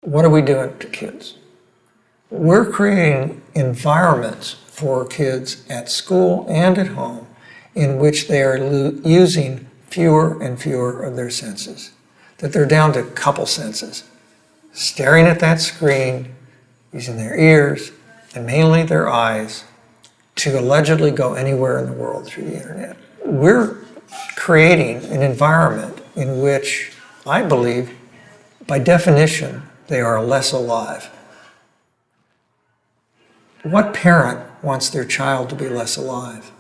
What are we doing to kids? We're creating environments for kids at school and at home in which they are using fewer and fewer of their senses, that they're down to a couple senses, staring at that screen, using their ears and mainly their eyes to allegedly go anywhere in the world through the internet. We're creating an environment in which I believe, by definition, they are less alive. What parent wants their child to be less alive?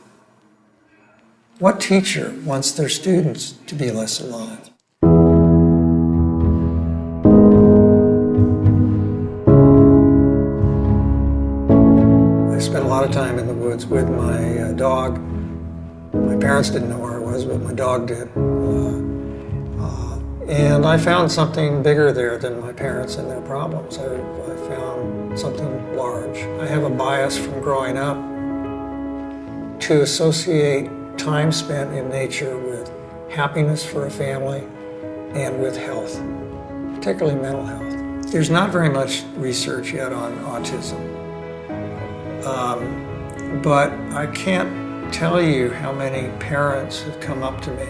What teacher wants their students to be less alive? I spent a lot of time in the woods with my dog. My parents didn't know where I was, but my dog did. And I found something bigger there than my parents and their problems. I found something large. I have a bias from growing up to associate time spent in nature with happiness for a family and with health, particularly mental health. There's not very much research yet on autism, but I can't tell you how many parents have come up to me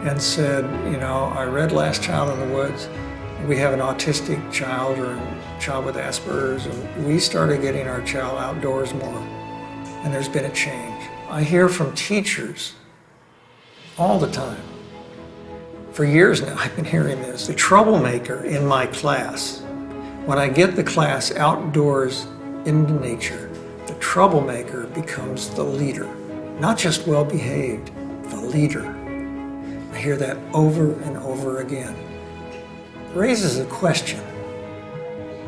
and said, you know, I read Last Child in the Woods. We have an autistic child or a child with Asperger's, and we started getting our child outdoors more, and there's been a change. I hear from teachers all the time. For years now, I've been hearing this. The troublemaker in my class, when I get the class outdoors into nature, the troublemaker becomes the leader. Not just well-behaved, the leader. I hear that over and over again. It raises a question.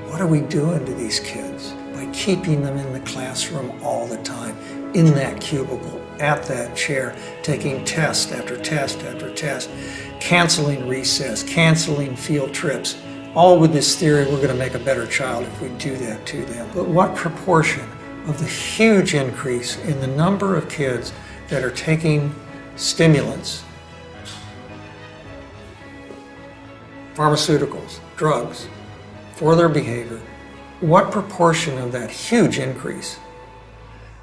What are we doing to these kids by keeping them in the classroom all the time, in that cubicle, at that chair, taking test after test after test, canceling recess, canceling field trips, all with this theory we're going to make a better child if we do that to them. But what proportion of the huge increase in the number of kids that are taking stimulants, pharmaceuticals, drugs, for their behavior, what proportion of that huge increase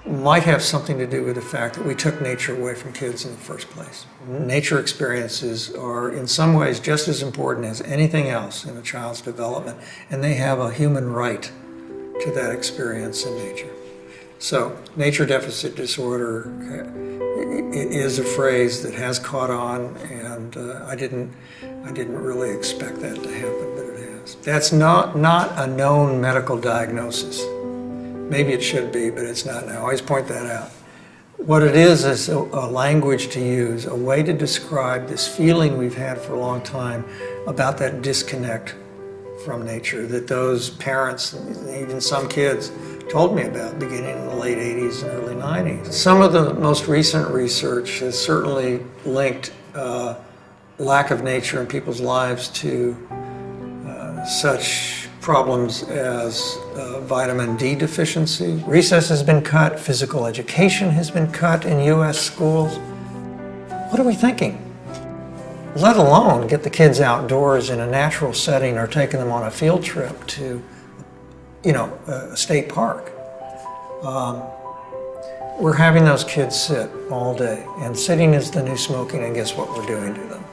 might have something to do with the fact that we took nature away from kids in the first place? Nature experiences are in some ways just as important as anything else in a child's development, and they have a human right to that experience in nature. So, nature deficit disorder is a phrase that has caught on, and I didn't really expect that to happen, but it has. That's not a known medical diagnosis. Maybe it should be, but it's not now. I always point that out. What it is a language to use, a way to describe this feeling we've had for a long time about that disconnect from nature that those parents, even some kids, told me about beginning in the late 80s and early 90s. Some of the most recent research has certainly linked lack of nature in people's lives to such problems as vitamin D deficiency. Recess has been cut, physical education has been cut in US schools. What are we thinking? Let alone get the kids outdoors in a natural setting or taking them on a field trip to, a state park. We're having those kids sit all day, and sitting is the new smoking, and guess what we're doing to them?